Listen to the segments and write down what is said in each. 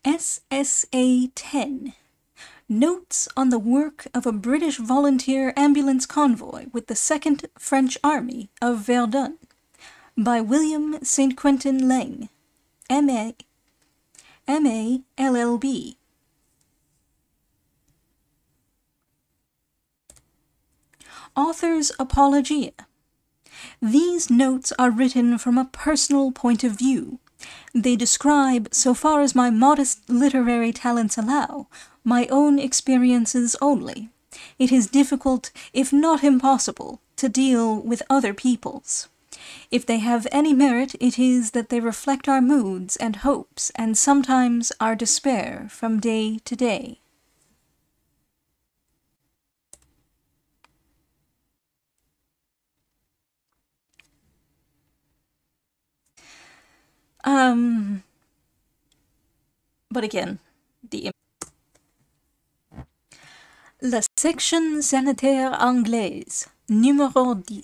SSA-10. Notes on the work of a British volunteer ambulance convoy with the 2nd French Army of Verdun, by William St. Quentin Lang, M.A., M.A., LLB. Author's Apologia. These notes are written from a personal point of view. They describe, so far as my modest literary talents allow, my own experiences only. It is difficult, if not impossible, to deal with other people's. If they have any merit, it is that they reflect our moods and hopes, and sometimes our despair from day to day. But again, La section sanitaire anglaise, numéro 10.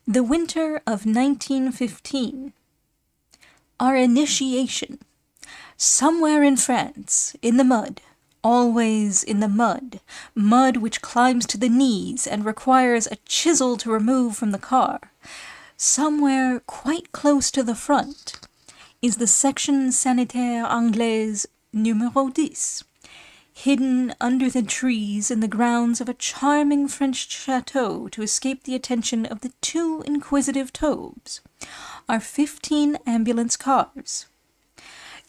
The winter of 1915. Our initiation. Somewhere in France, in the mud, always in the mud, mud which climbs to the knees and requires a chisel to remove from the car, somewhere quite close to the front, is the section sanitaire anglaise numéro 10, hidden under the trees in the grounds of a charming French chateau to escape the attention of the 2 inquisitive Taubes, our 15 ambulance cars.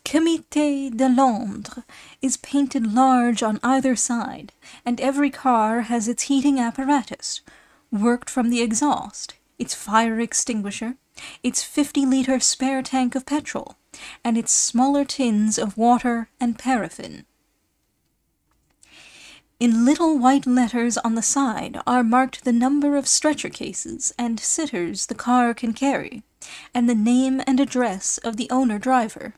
Comité de Londres is painted large on either side, and every car has its heating apparatus, worked from the exhaust, its fire extinguisher, its 50-liter spare tank of petrol, and its smaller tins of water and paraffin. In little white letters on the side are marked the number of stretcher cases and sitters the car can carry, and the name and address of the owner-driver.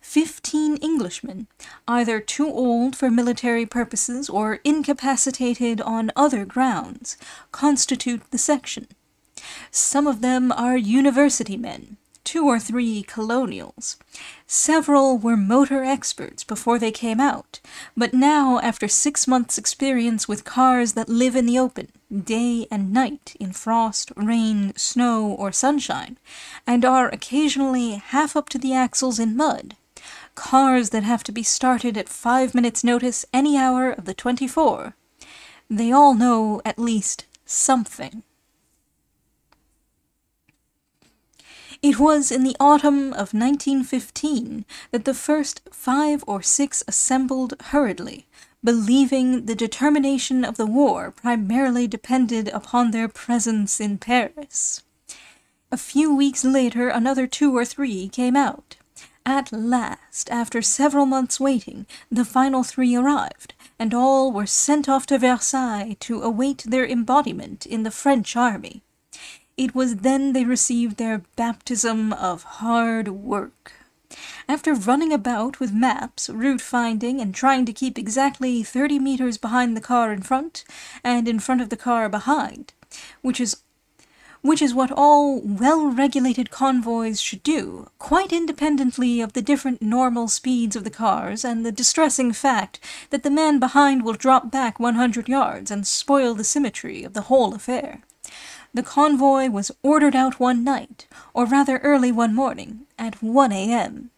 15 Englishmen, either too old for military purposes or incapacitated on other grounds, constitute the section. Some of them are university men, 2 or 3 colonials. Several were motor experts before they came out, but now, after 6 months' experience with cars that live in the open, day and night, in frost, rain, snow, or sunshine, and are occasionally half up to the axles in mud, cars that have to be started at 5 minutes' notice any hour of the 24, they all know at least something. It was in the autumn of 1915 that the first 5 or 6 assembled hurriedly, believing the determination of the war primarily depended upon their presence in Paris. A few weeks later another 2 or 3 came out. At last, after several months' waiting, the final 3 arrived, and all were sent off to Versailles to await their embodiment in the French army. It was then they received their baptism of hard work. After running about with maps, route finding, and trying to keep exactly 30 meters behind the car in front, and in front of the car behind, which is what all well-regulated convoys should do, quite independently of the different normal speeds of the cars and the distressing fact that the man behind will drop back 100 yards and spoil the symmetry of the whole affair. The convoy was ordered out one night, or rather early one morning, at 1 a.m.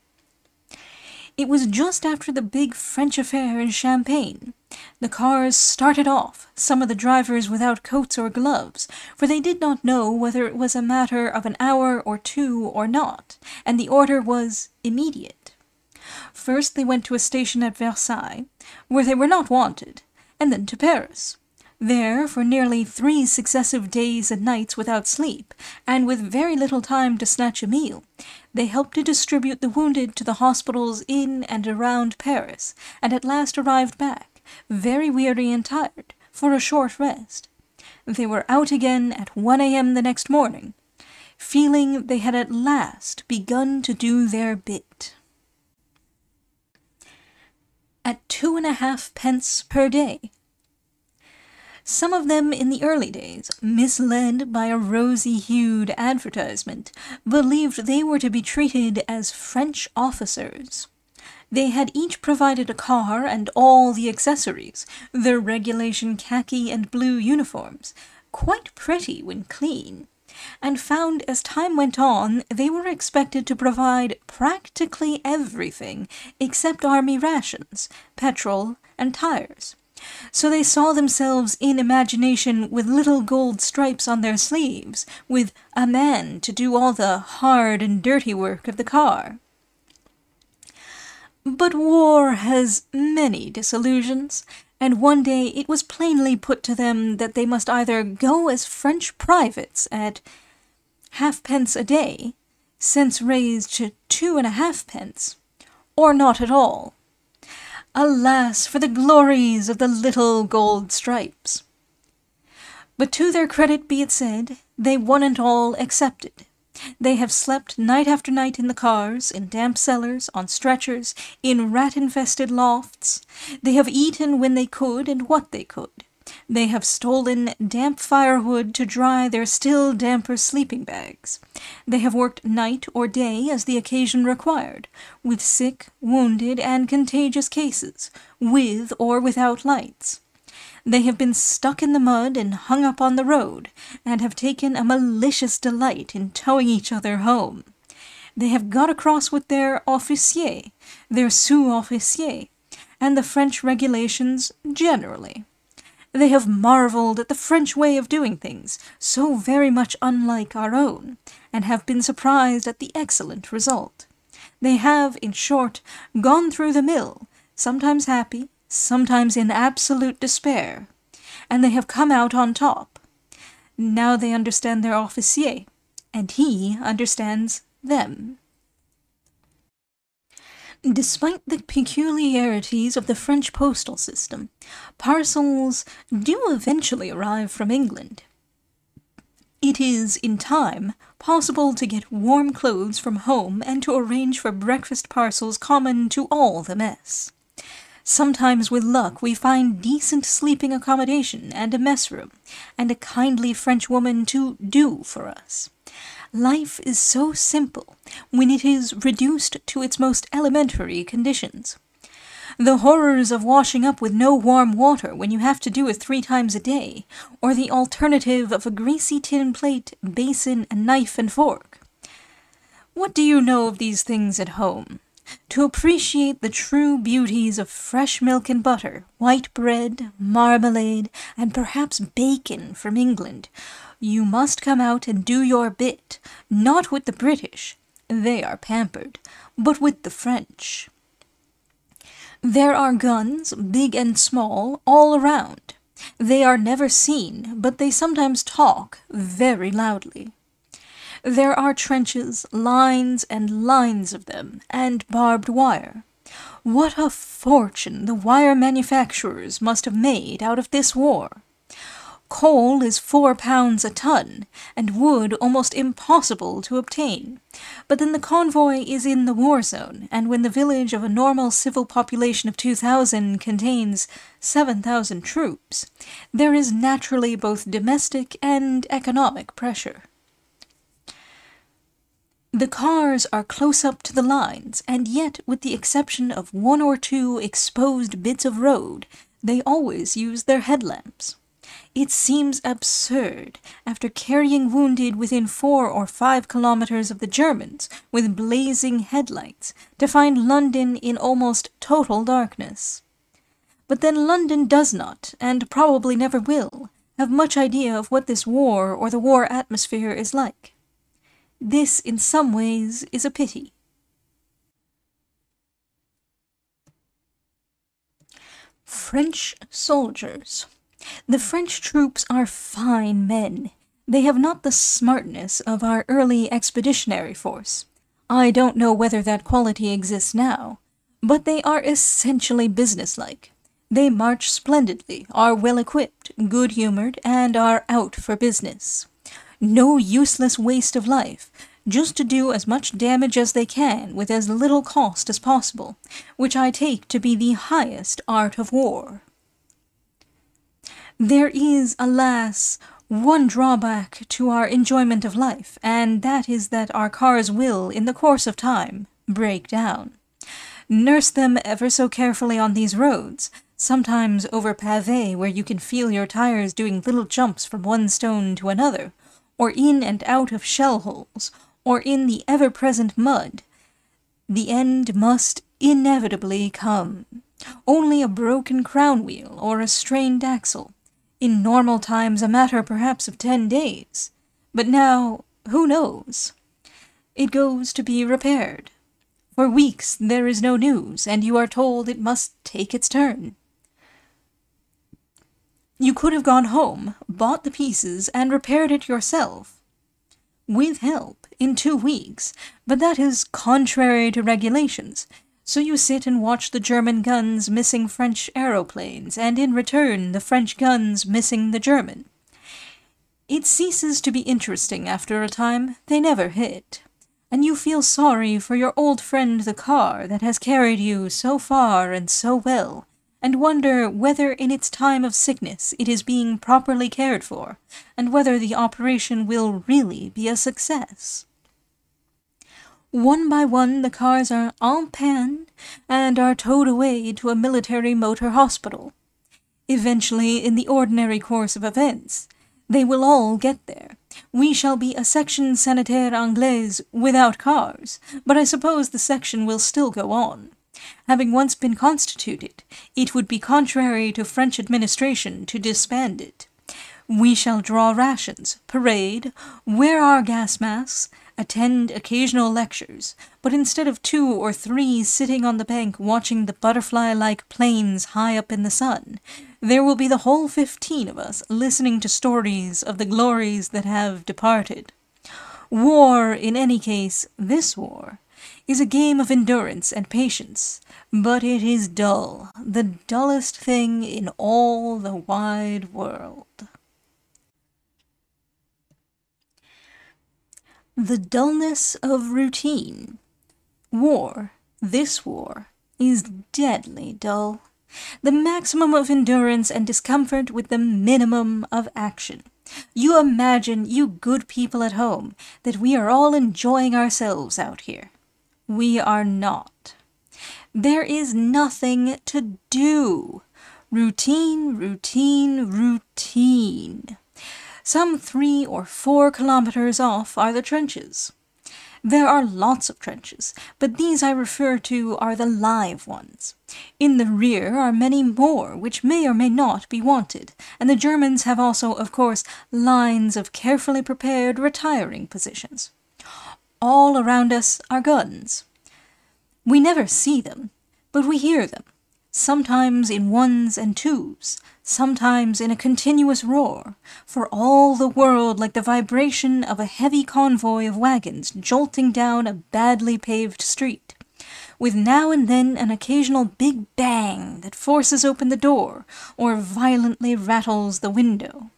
It was just after the big French affair in Champagne. The cars started off, some of the drivers without coats or gloves, for they did not know whether it was a matter of an hour or 2 or not, and the order was immediate. First they went to a station at Versailles, where they were not wanted, and then to Paris. There, for nearly 3 successive days and nights without sleep, and with very little time to snatch a meal, they helped to distribute the wounded to the hospitals in and around Paris, and at last arrived back, very weary and tired, for a short rest. They were out again at 1 a.m. the next morning, feeling they had at last begun to do their bit. At 2.5 pence per day. Some of them in the early days, misled by a rosy-hued advertisement, believed they were to be treated as French officers. They had each provided a car and all the accessories, their regulation khaki and blue uniforms, quite pretty when clean, and found as time went on they were expected to provide practically everything except army rations, petrol, and tires. So they saw themselves in imagination with little gold stripes on their sleeves, with a man to do all the hard and dirty work of the car. But war has many disillusions, and one day it was plainly put to them that they must either go as French privates at halfpence a day, since raised to 2.5 pence, or not at all. Alas for the glories of the little gold stripes! But to their credit be it said, they one and all accepted. They have slept night after night in the cars, in damp cellars, on stretchers, in rat-infested lofts. They have eaten when they could and what they could. They have stolen damp firewood to dry their still damper sleeping bags. They have worked night or day as the occasion required, with sick, wounded, and contagious cases, with or without lights. They have been stuck in the mud and hung up on the road, and have taken a malicious delight in towing each other home. They have got across with their officiers, their sous-officiers, and the French regulations generally. They have marvelled at the French way of doing things, so very much unlike our own, and have been surprised at the excellent result. They have, in short, gone through the mill, sometimes happy, sometimes in absolute despair, and they have come out on top. Now they understand their officier, and he understands them. Despite the peculiarities of the French postal system, parcels do eventually arrive from England. It is, in time, possible to get warm clothes from home and to arrange for breakfast parcels common to all the mess. Sometimes, with luck, we find decent sleeping accommodation and a mess room, and a kindly French woman to do for us. Life is so simple when it is reduced to its most elementary conditions. The horrors of washing up with no warm water when you have to do it 3 times a day, or the alternative of a greasy tin plate, basin, and knife and fork. What do you know of these things at home? To appreciate the true beauties of fresh milk and butter, white bread, marmalade, and perhaps bacon from England, you must come out and do your bit, not with the British, they are pampered, but with the French. There are guns, big and small, all around. They are never seen, but they sometimes talk very loudly. There are trenches, lines and lines of them, and barbed wire. What a fortune the wire manufacturers must have made out of this war! Coal is £4 a ton, and wood almost impossible to obtain. But then the convoy is in the war zone, and when the village of a normal civil population of 2,000 contains 7,000 troops, there is naturally both domestic and economic pressure. The cars are close up to the lines, and yet, with the exception of 1 or 2 exposed bits of road, they always use their headlamps. It seems absurd, after carrying wounded within 4 or 5 kilometers of the Germans, with blazing headlights, to find London in almost total darkness. But then London does not, and probably never will, have much idea of what this war or the war atmosphere is like. This, in some ways, is a pity. French soldiers. The French troops are fine men. They have not the smartness of our early expeditionary force. I don't know whether that quality exists now, but they are essentially businesslike. They march splendidly, are well-equipped, good-humored, and are out for business. No useless waste of life, just to do as much damage as they can with as little cost as possible, which I take to be the highest art of war. There is, alas, one drawback to our enjoyment of life, and that is that our cars will, in the course of time, break down. Nurse them ever so carefully on these roads, sometimes over pavé where you can feel your tires doing little jumps from one stone to another, or in and out of shell holes, or in the ever-present mud. The end must inevitably come. Only a broken crown wheel or a strained axle. In normal times a matter perhaps of 10 days. But now, who knows? It goes to be repaired. For weeks there is no news, and you are told it must take its turn. You could have gone home, bought the pieces, and repaired it yourself. With help, in 2 weeks, but that is contrary to regulations. So you sit and watch the German guns missing French aeroplanes, and in return the French guns missing the German. It ceases to be interesting after a time. They never hit. And you feel sorry for your old friend the car that has carried you so far and so well, and wonder whether in its time of sickness it is being properly cared for, and whether the operation will really be a success. One by one the cars are en panne and are towed away to a military motor hospital. Eventually, in the ordinary course of events, they will all get there. We shall be a section sanitaire anglaise without cars, but I suppose the section will still go on. Having once been constituted, it would be contrary to French administration to disband it. We shall draw rations, parade, wear our gas masks, attend occasional lectures, but instead of 2 or 3 sitting on the bank watching the butterfly-like planes high up in the sun, there will be the whole 15 of us listening to stories of the glories that have departed. War, in any case, this war, is a game of endurance and patience, but it is dull, the dullest thing in all the wide world. The dullness of routine. War, this war, is deadly dull. The maximum of endurance and discomfort with the minimum of action. You imagine, you good people at home, that we are all enjoying ourselves out here. We are not. There is nothing to do. Routine, routine, routine. Some 3 or 4 kilometers off are the trenches. There are lots of trenches, but these I refer to are the live ones. In the rear are many more which may or may not be wanted, and the Germans have also, of course, lines of carefully prepared retiring positions. All around us are guns. We never see them, but we hear them, sometimes in 1s and 2s, sometimes in a continuous roar, for all the world like the vibration of a heavy convoy of wagons jolting down a badly paved street, with now and then an occasional big bang that forces open the door or violently rattles the window.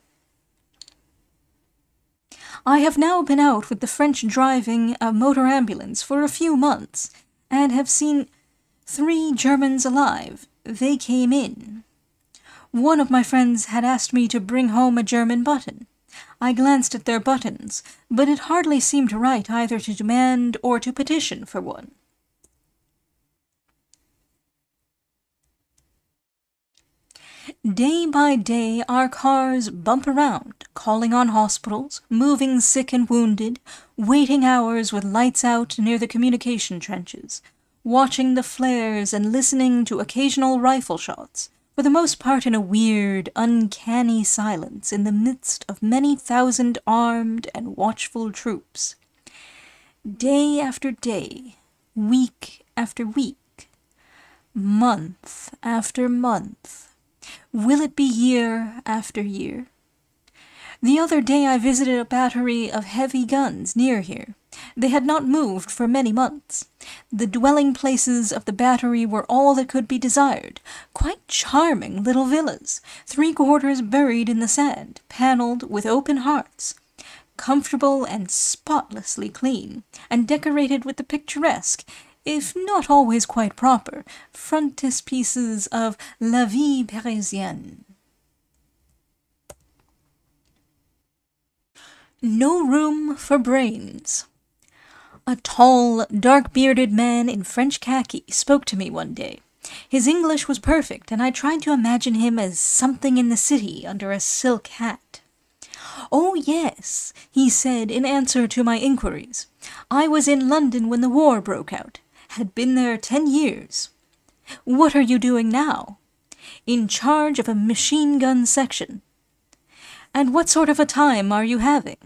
I have now been out with the French driving a motor ambulance for a few months, and have seen 3 Germans alive. They came in. One of my friends had asked me to bring home a German button. I glanced at their buttons, but it hardly seemed right either to demand or to petition for one. Day by day our cars bump around, calling on hospitals, moving sick and wounded, waiting hours with lights out near the communication trenches, watching the flares and listening to occasional rifle shots, for the most part in a weird, uncanny silence in the midst of many thousand armed and watchful troops. Day after day, week after week, month after month. Will it be year after year? The other day I visited a battery of heavy guns near here. They had not moved for many months. The dwelling places of the battery were all that could be desired, quite charming little villas, 3/4 buried in the sand, panelled with open hearths, comfortable and spotlessly clean, and decorated with the picturesque, if not always quite proper, frontispieces of la vie parisienne. No room for brains. A tall, dark-bearded man in French khaki spoke to me one day. His English was perfect, and I tried to imagine him as something in the city under a silk hat. "Oh, yes," he said in answer to my inquiries. "I was in London when the war broke out. Had been there 10 years. What are you doing now?" "In charge of a machine-gun section." "And what sort of a time are you having?"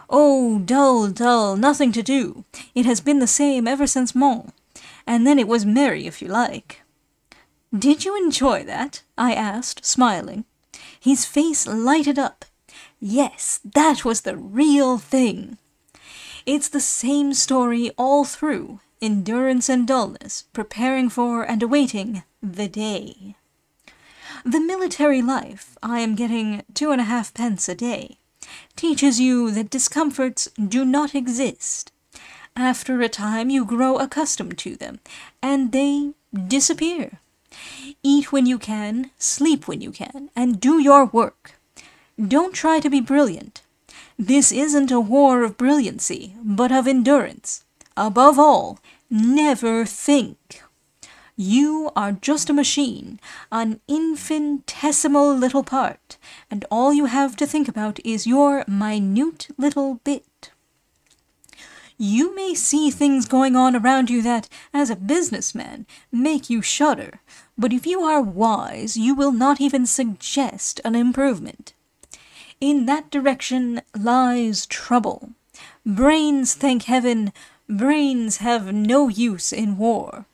"Oh, dull, dull, nothing to do. It has been the same ever since Mons. And then it was merry, if you like." "Did you enjoy that?" I asked, smiling. His face lighted up. "Yes, that was the real thing." It's the same story all through, endurance and dullness, preparing for and awaiting the day. The military life, I am getting 2.5 pence a day, teaches you that discomforts do not exist. After a time you grow accustomed to them, and they disappear. Eat when you can, sleep when you can, and do your work. Don't try to be brilliant. This isn't a war of brilliancy, but of endurance. Above all, never think. You are just a machine, an infinitesimal little part, and all you have to think about is your minute little bit. You may see things going on around you that, as a businessman, make you shudder, but if you are wise, you will not even suggest an improvement. In that direction lies trouble. Brains, thank heaven, brains have no use in war.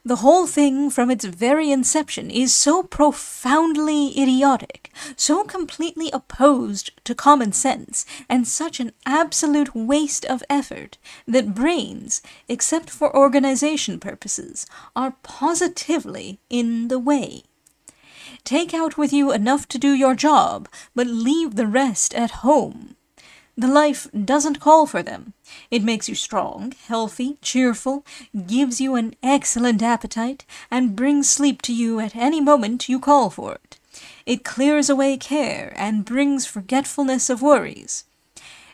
The whole thing, from its very inception, is so profoundly idiotic, so completely opposed to common sense, and such an absolute waste of effort, that brains, except for organization purposes, are positively in the way. Take out with you enough to do your job, but leave the rest at home. The life doesn't call for them. It makes you strong, healthy, cheerful, gives you an excellent appetite, and brings sleep to you at any moment you call for it. It clears away care and brings forgetfulness of worries.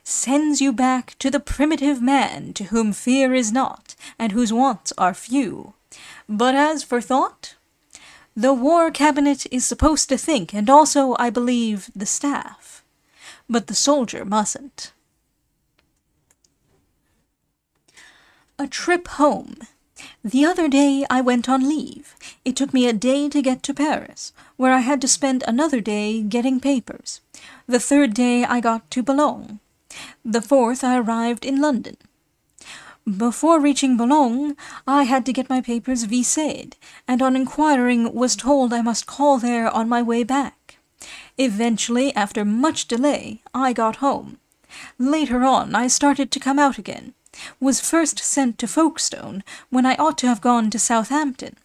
Sends you back to the primitive man to whom fear is not, and whose wants are few. But as for thought, the War Cabinet is supposed to think, and also, I believe, the staff. But the soldier mustn't. A trip home. The other day I went on leave. It took me a day to get to Paris, where I had to spend another day getting papers. The third day I got to Boulogne. The fourth I arrived in London. Before reaching Boulogne, I had to get my papers vised, and on inquiring was told I must call there on my way back. Eventually, after much delay, I got home. Later on, I started to come out again. Was first sent to Folkestone, when I ought to have gone to Southampton.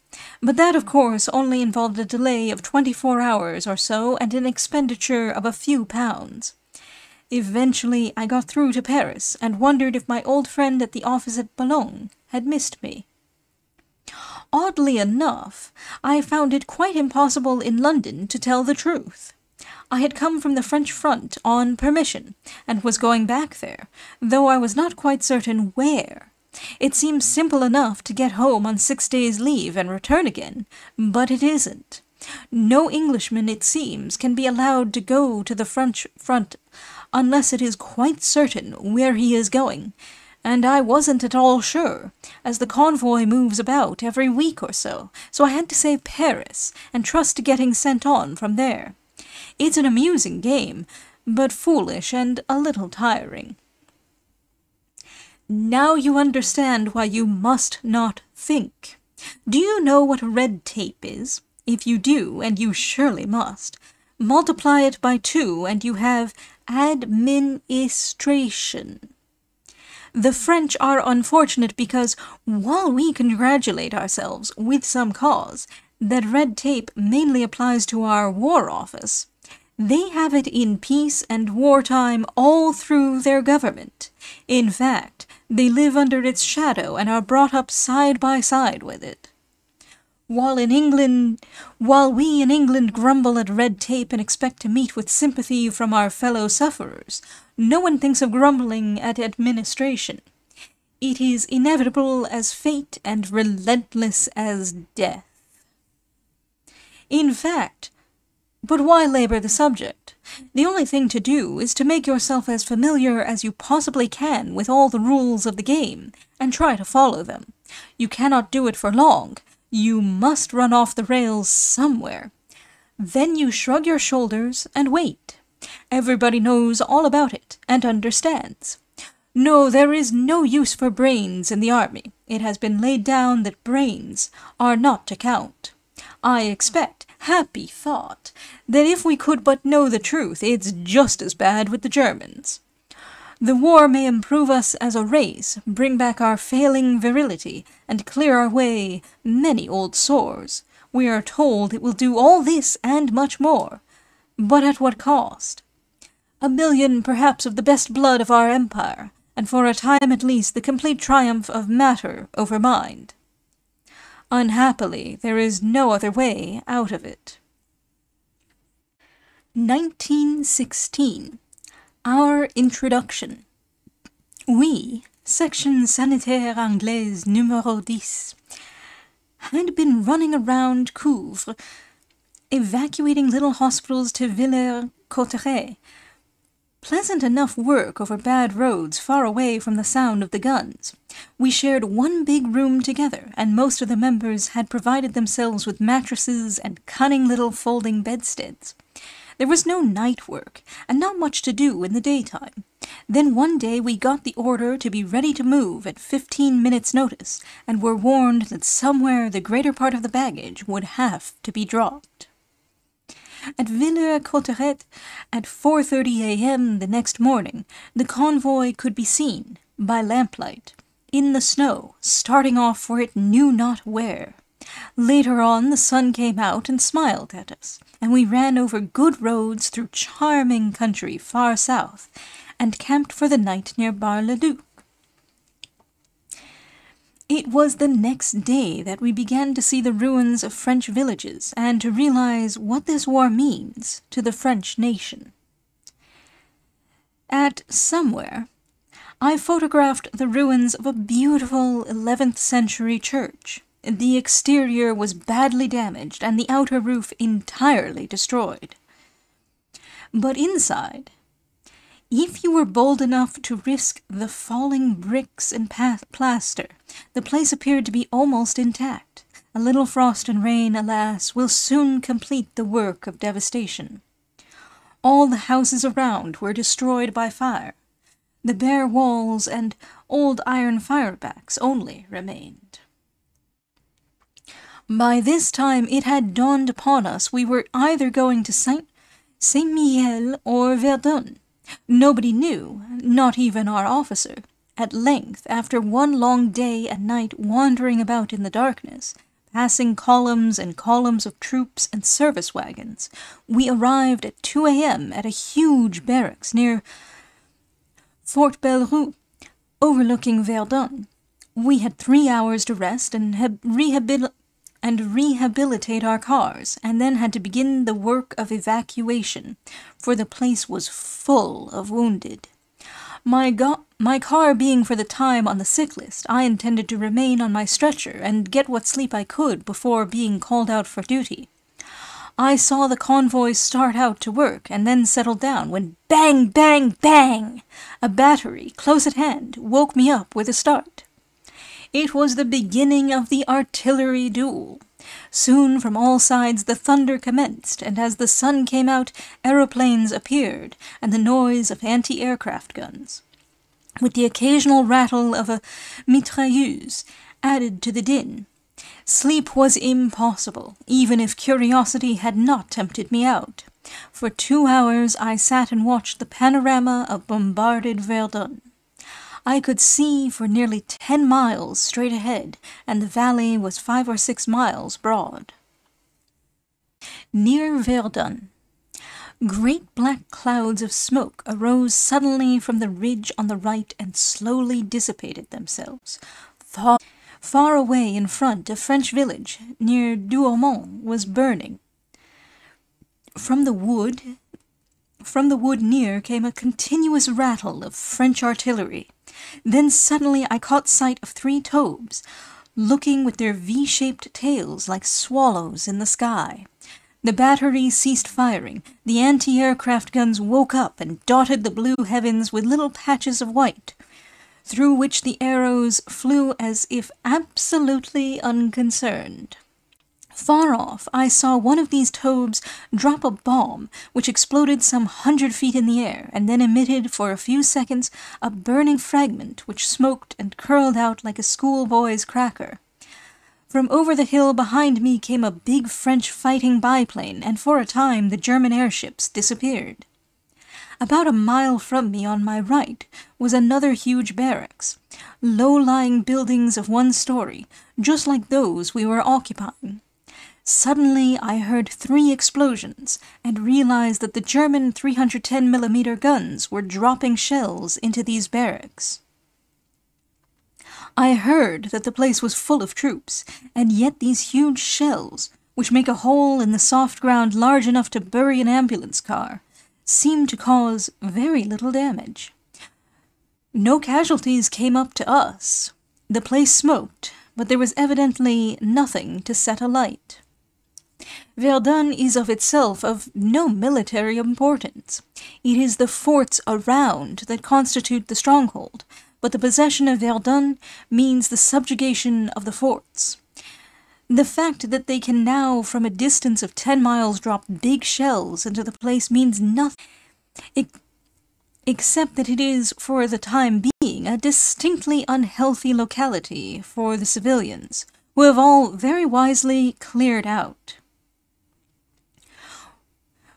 But that, of course, only involved a delay of 24 hours or so and an expenditure of a few pounds. Eventually, I got through to Paris, and wondered if my old friend at the office at Boulogne had missed me. Oddly enough, I found it quite impossible in London to tell the truth. I had come from the French front on permission, and was going back there, though I was not quite certain where. It seems simple enough to get home on 6 days' leave and return again, but it isn't. No Englishman, it seems, can be allowed to go to the French front unless it is quite certain where he is going, and I wasn't at all sure, as the convoy moves about every week or so I had to say Paris, and trust to getting sent on from there. It's an amusing game, but foolish and a little tiring. Now you understand why you must not think. Do you know what red tape is? If you do, and you surely must, multiply it by 2 and you have administration. The French are unfortunate because, while we congratulate ourselves, with some cause, that red tape mainly applies to our War Office, they have it in peace and wartime all through their government. In fact, they live under its shadow and are brought up side by side with it. While we in England grumble at red tape and expect to meet with sympathy from our fellow sufferers, no one thinks of grumbling at administration. It is inevitable as fate and relentless as death. In fact, but why labor the subject? The only thing to do is to make yourself as familiar as you possibly can with all the rules of the game, and try to follow them. You cannot do it for long. You must run off the rails somewhere. Then you shrug your shoulders and wait. Everybody knows all about it and understands. No, there is no use for brains in the army. It has been laid down that brains are not to count. I expect, happy thought, that if we could but know the truth, it's just as bad with the Germans. The war may improve us as a race, bring back our failing virility, and clear away many old sores. We are told it will do all this and much more. But at what cost? 1 million, perhaps, of the best blood of our empire, and for a time at least the complete triumph of matter over mind. Unhappily, there is no other way out of it. 1916. Our Introduction. We, Section Sanitaire Anglaise Numéro 10, had been running around Couvres, evacuating little hospitals to Villers-Cotterêts. Pleasant enough work over bad roads far away from the sound of the guns. We shared one big room together, and most of the members had provided themselves with mattresses and cunning little folding bedsteads. There was no night work, and not much to do in the daytime. Then one day we got the order to be ready to move at 15 minutes' notice, and were warned that somewhere the greater part of the baggage would have to be dropped. At Villers-Cotterêts, at 4:30 a.m. the next morning, the convoy could be seen, by lamplight, in the snow, starting off for it knew not where. Later on the sun came out and smiled at us, and we ran over good roads through charming country far south, and camped for the night near Bar-le-Duc. It was the next day that we began to see the ruins of French villages, and to realize what this war means to the French nation. At somewhere, I photographed the ruins of a beautiful 11th century church. The exterior was badly damaged, and the outer roof entirely destroyed. But inside, if you were bold enough to risk the falling bricks and plaster, the place appeared to be almost intact. A little frost and rain, alas, will soon complete the work of devastation. All the houses around were destroyed by fire. The bare walls and old iron firebacks only remained. By this time it had dawned upon us we were either going to Saint-Mihiel or Verdun. Nobody knew, not even our officer. At length, after one long day and night wandering about in the darkness, passing columns and columns of troops and service wagons, we arrived at 2 a.m. at a huge barracks near Fort Belleroute, overlooking Verdun. We had 3 hours to rest and rehabilitate our cars, and then had to begin the work of evacuation, for the place was full of wounded. My car being for the time on the sick list, I intended to remain on my stretcher and get what sleep I could before being called out for duty. I saw the convoy start out to work and then settle down when bang, bang, bang! A battery, close at hand, woke me up with a start. It was the beginning of the artillery duel. Soon from all sides the thunder commenced, and as the sun came out, aeroplanes appeared, and the noise of anti-aircraft guns, with the occasional rattle of a mitrailleuse, added to the din. Sleep was impossible, even if curiosity had not tempted me out. For 2 hours I sat and watched the panorama of bombarded Verdun. I could see for nearly 10 miles straight ahead, and the valley was 5 or 6 miles broad. Near Verdun, great black clouds of smoke arose suddenly from the ridge on the right and slowly dissipated themselves. Far away in front, a French village near Douaumont was burning. From the wood near came a continuous rattle of French artillery. Then suddenly I caught sight of 3 Taubes, looking with their V-shaped tails like swallows in the sky. The battery ceased firing, the anti-aircraft guns woke up and dotted the blue heavens with little patches of white, through which the arrows flew as if absolutely unconcerned. Far off, I saw one of these Taubes drop a bomb, which exploded some 100 feet in the air, and then emitted for a few seconds a burning fragment which smoked and curled out like a schoolboy's cracker. From over the hill behind me came a big French fighting biplane, and for a time the German airships disappeared. About a mile from me on my right was another huge barracks, low-lying buildings of 1 story, just like those we were occupying. Suddenly I heard 3 explosions, and realized that the German 310mm guns were dropping shells into these barracks. I heard that the place was full of troops, and yet these huge shells, which make a hole in the soft ground large enough to bury an ambulance car, seemed to cause very little damage. No casualties came up to us. The place smoked, but there was evidently nothing to set alight. Verdun is of itself of no military importance. It is the forts around that constitute the stronghold, but the possession of Verdun means the subjugation of the forts. The fact that they can now, from a distance of 10 miles, drop big shells into the place means nothing, except that it is, for the time being, a distinctly unhealthy locality for the civilians, who have all very wisely cleared out.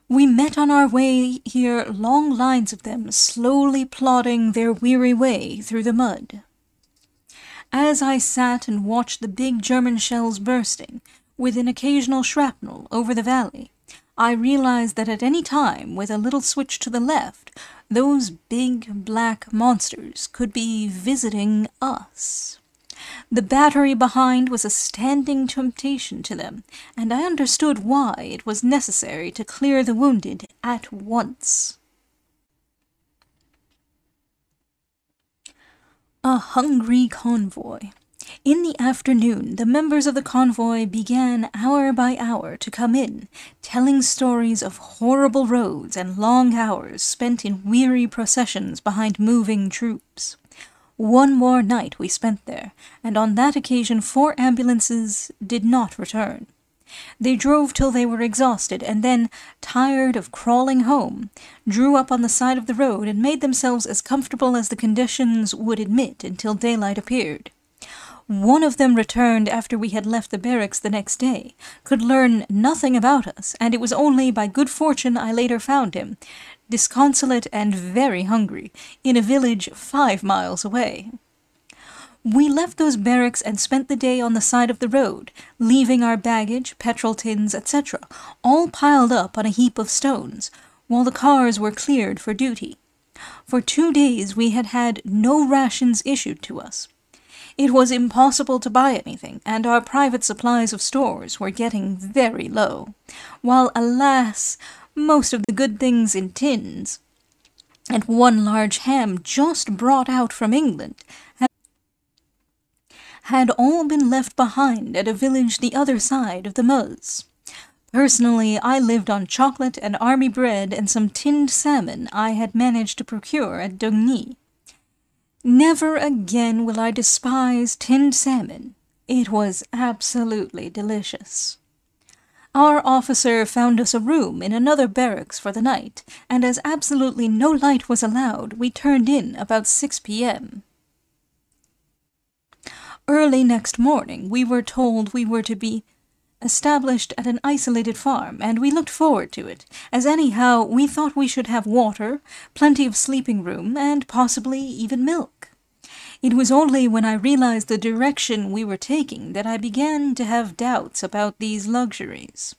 We met on our way here long lines of them slowly plodding their weary way through the mud. As I sat and watched the big German shells bursting, with an occasional shrapnel over the valley, I realized that at any time, with a little switch to the left, those big black monsters could be visiting us. The battery behind was a standing temptation to them, and I understood why it was necessary to clear the wounded at once. A hungry convoy. In the afternoon, the members of the convoy began hour by hour to come in, telling stories of horrible roads and long hours spent in weary processions behind moving troops. 1 more night we spent there, and on that occasion 4 ambulances did not return. They drove till they were exhausted, and then, tired of crawling home, drew up on the side of the road and made themselves as comfortable as the conditions would admit until daylight appeared. One of them returned after we had left the barracks the next day, could learn nothing about us, and it was only by good fortune I later found him, disconsolate and very hungry, in a village 5 miles away. We left those barracks and spent the day on the side of the road, leaving our baggage, petrol tins, etc., all piled up on a heap of stones, while the cars were cleared for duty. For 2 days we had had no rations issued to us. It was impossible to buy anything, and our private supplies of stores were getting very low, while, alas, most of the good things in tins, and 1 large ham just brought out from England, had all been left behind at a village the other side of the Meuse. Personally, I lived on chocolate and army bread and some tinned salmon I had managed to procure at Dugny. Never again will I despise tinned salmon. It was absolutely delicious. Our officer found us a room in another barracks for the night, and as absolutely no light was allowed, we turned in about 6 p.m. Early next morning we were told we were to be established at an isolated farm, and we looked forward to it, as anyhow we thought we should have water, plenty of sleeping room, and possibly even milk. It was only when I realized the direction we were taking that I began to have doubts about these luxuries.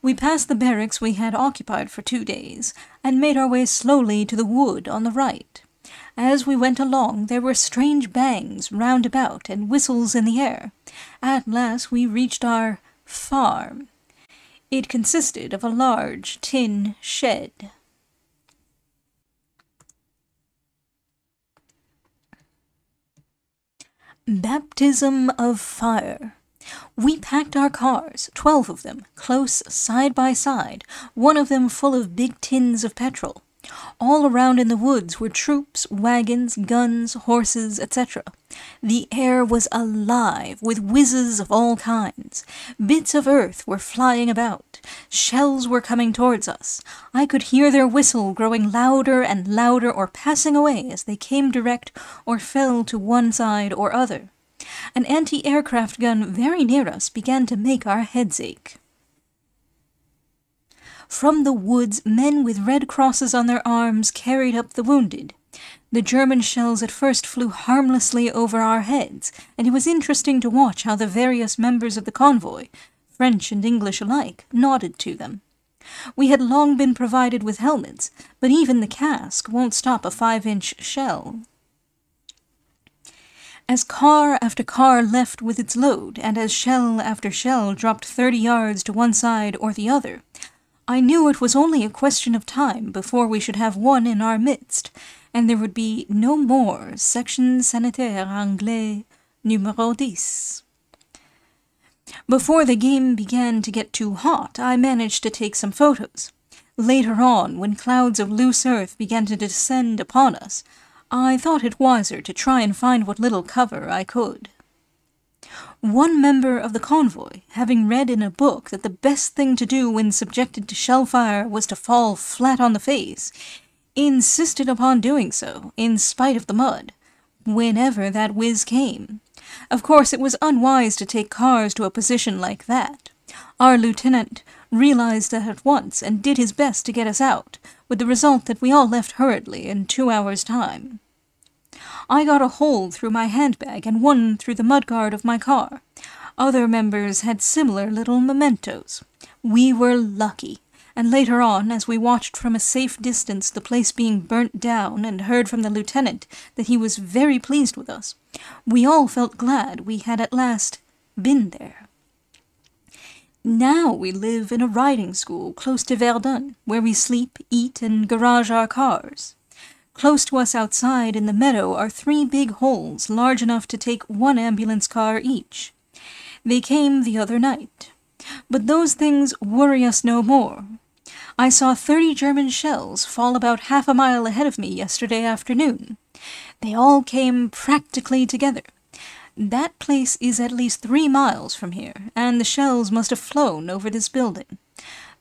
We passed the barracks we had occupied for 2 days, and made our way slowly to the wood on the right. As we went along, there were strange bangs round about and whistles in the air. At last we reached our farm. It consisted of a large tin shed. Baptism of fire. We packed our cars, 12 of them, close side by side, one of them full of big tins of petrol. All around in the woods were troops, wagons, guns, horses, etc. The air was alive with whizzes of all kinds. Bits of earth were flying about. Shells were coming towards us. I could hear their whistle growing louder and louder or passing away as they came direct or fell to one side or other. An anti-aircraft gun very near us began to make our heads ache. From the woods, men with red crosses on their arms carried up the wounded. The German shells at first flew harmlessly over our heads, and it was interesting to watch how the various members of the convoy, French and English alike, nodded to them. We had long been provided with helmets, but even the casque won't stop a 5-inch shell. As car after car left with its load, and as shell after shell dropped 30 yards to one side or the other, I knew it was only a question of time before we should have one in our midst, and there would be no more Section Sanitaire Anglais numéro 10. Before the game began to get too hot, I managed to take some photos. Later on, when clouds of loose earth began to descend upon us, I thought it wiser to try and find what little cover I could. One member of the convoy, having read in a book that the best thing to do when subjected to shell fire was to fall flat on the face, insisted upon doing so, in spite of the mud, whenever that whiz came. Of course, it was unwise to take cars to a position like that. Our lieutenant realized that at once and did his best to get us out, with the result that we all left hurriedly in 2 hours' time. I got a hole through my handbag and one through the mudguard of my car. Other members had similar little mementos. We were lucky, and later on, as we watched from a safe distance the place being burnt down and heard from the lieutenant that he was very pleased with us, we all felt glad we had at last been there. Now we live in a riding school close to Verdun, where we sleep, eat, and garage our cars. Close to us outside in the meadow are 3 big holes large enough to take 1 ambulance car each. They came the other night. But those things worry us no more. I saw 30 German shells fall about half a mile ahead of me yesterday afternoon. They all came practically together. That place is at least 3 miles from here, and the shells must have flown over this building.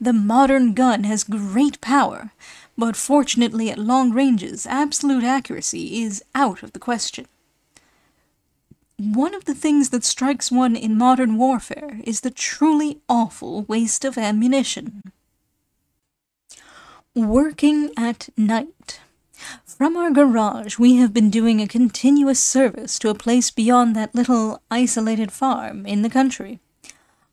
The modern gun has great power, but fortunately at long ranges, absolute accuracy is out of the question. One of the things that strikes one in modern warfare is the truly awful waste of ammunition. Working at night. From our garage, we have been doing a continuous service to a place beyond that little isolated farm in the country.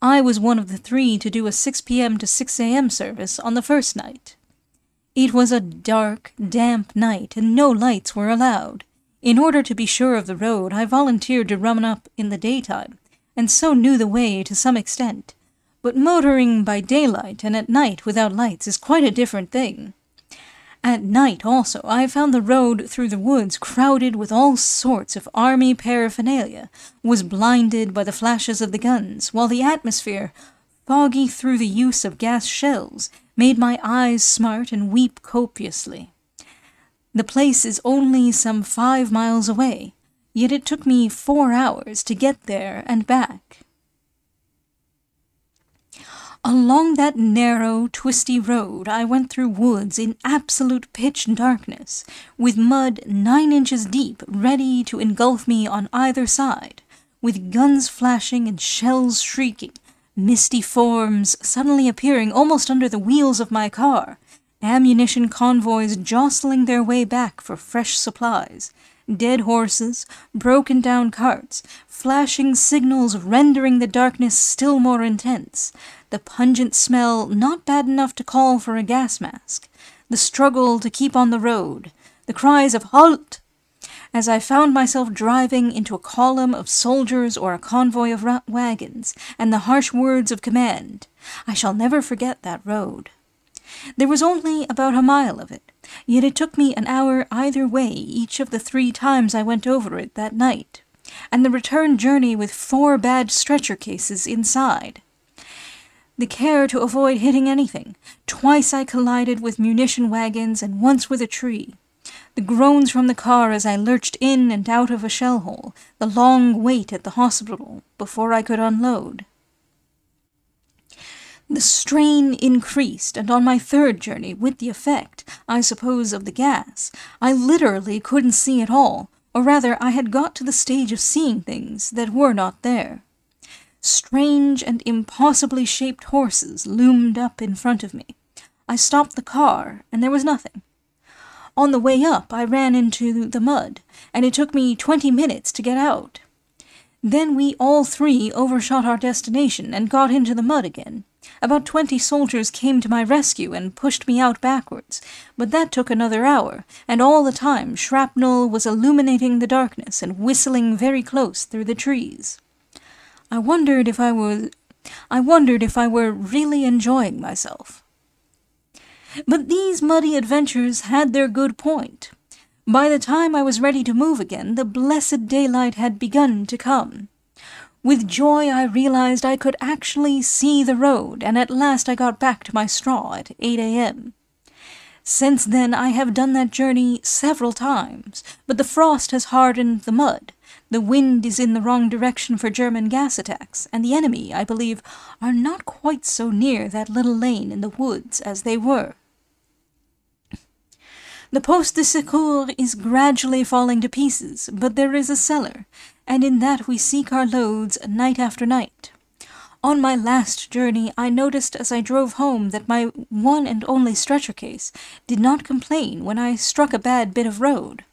I was one of the 3 to do a 6 p.m. to 6 a.m. service on the first night. It was a dark, damp night, and no lights were allowed. In order to be sure of the road, I volunteered to run up in the daytime, and so knew the way to some extent. But motoring by daylight and at night without lights is quite a different thing. At night, also, I found the road through the woods crowded with all sorts of army paraphernalia, was blinded by the flashes of the guns, while the atmosphere, foggy through the use of gas shells, made my eyes smart and weep copiously. The place is only some 5 miles away, yet it took me 4 hours to get there and back. Along that narrow, twisty road I went through woods in absolute pitch darkness, with mud 9 inches deep ready to engulf me on either side, with guns flashing and shells shrieking, misty forms suddenly appearing almost under the wheels of my car, ammunition convoys jostling their way back for fresh supplies, dead horses, broken-down carts, flashing signals rendering the darkness still more intense, the pungent smell not bad enough to call for a gas mask, the struggle to keep on the road, the cries of "Halt!" as I found myself driving into a column of soldiers or a convoy of wagons, and the harsh words of command. I shall never forget that road. There was only about a mile of it, yet it took me an hour either way each of the 3 times I went over it that night. and the return journey with 4 bad stretcher cases inside. The care to avoid hitting anything. Twice I collided with munition wagons and once with a tree. The groans from the car as I lurched in and out of a shell hole. The long wait at the hospital before I could unload. The strain increased, and on my 3rd journey, with the effect, I suppose, of the gas, I literally couldn't see at all, or rather I had got to the stage of seeing things that were not there. Strange and impossibly shaped horses loomed up in front of me. I stopped the car, and there was nothing. On the way up, I ran into the mud, and it took me 20 minutes to get out. Then we all 3 overshot our destination and got into the mud again. About 20 soldiers came to my rescue and pushed me out backwards, but that took another hour, and all the time shrapnel was illuminating the darkness and whistling very close through the trees. I wondered if I were really enjoying myself. But these muddy adventures had their good point. By the time I was ready to move again, the blessed daylight had begun to come. With joy I realized I could actually see the road, and at last I got back to my straw at 8 a.m. Since then I have done that journey several times, but the frost has hardened the mud. The wind is in the wrong direction for German gas attacks, and the enemy, I believe, are not quite so near that little lane in the woods as they were. The poste de secours is gradually falling to pieces, but there is a cellar, and in that we seek our loads night after night. On my last journey I noticed as I drove home that my one and only stretcher case did not complain when I struck a bad bit of road.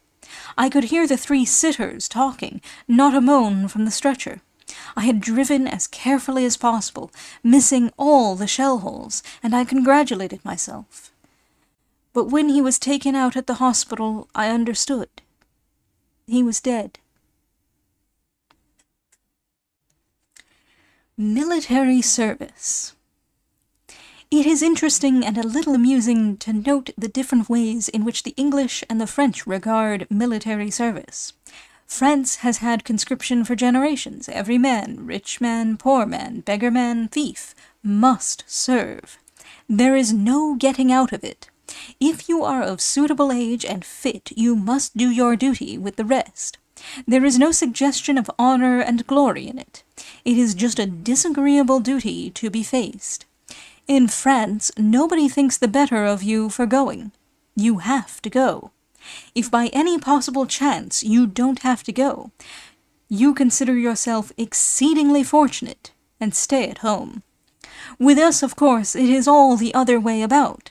I could hear the 3 sitters talking, not a moan from the stretcher. I had driven as carefully as possible, missing all the shell holes, and I congratulated myself. But when he was taken out at the hospital, I understood. He was dead. Military service. It is interesting and a little amusing to note the different ways in which the English and the French regard military service. France has had conscription for generations. Every man, rich man, poor man, beggar man, thief, must serve. There is no getting out of it. If you are of suitable age and fit, you must do your duty with the rest. There is no suggestion of honor and glory in it. It is just a disagreeable duty to be faced. In France, nobody thinks the better of you for going. You have to go. If by any possible chance you don't have to go, you consider yourself exceedingly fortunate and stay at home. With us, of course, it is all the other way about.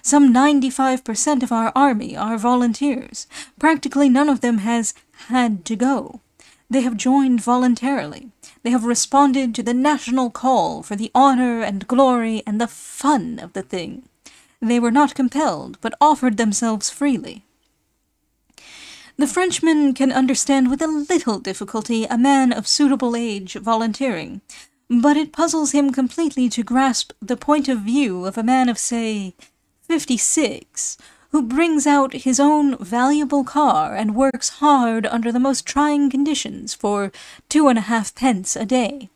Some 95% of our army are volunteers. Practically none of them has had to go. They have joined voluntarily. They have responded to the national call for the honor and glory and the fun of the thing. They were not compelled, but offered themselves freely. The Frenchman can understand with a little difficulty a man of suitable age volunteering, but it puzzles him completely to grasp the point of view of a man of, say, 56, who brings out his own valuable car and works hard under the most trying conditions for 2.5 pence a day.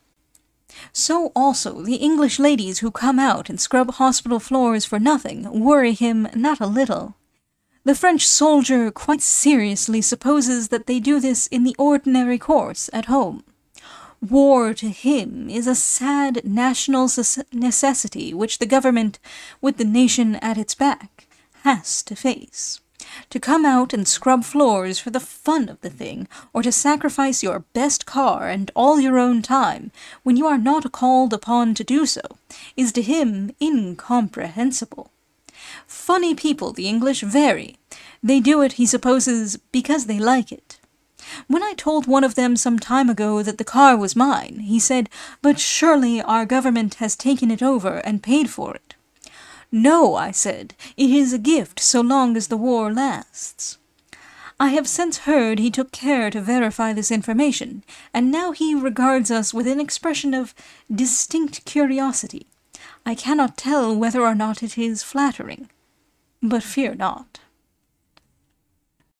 So also the English ladies who come out and scrub hospital floors for nothing worry him not a little. The French soldier quite seriously supposes that they do this in the ordinary course at home. War to him is a sad national necessity which the government, with the nation at its back, has to face. To come out and scrub floors for the fun of the thing, or to sacrifice your best car and all your own time, when you are not called upon to do so, is to him incomprehensible. Funny people, the English, very. They do it, he supposes, because they like it. When I told one of them some time ago that the car was mine, he said, "But surely our government has taken it over and paid for it." "No," I said, "it is a gift so long as the war lasts." I have since heard he took care to verify this information, and now he regards us with an expression of distinct curiosity. I cannot tell whether or not it is flattering, but fear not.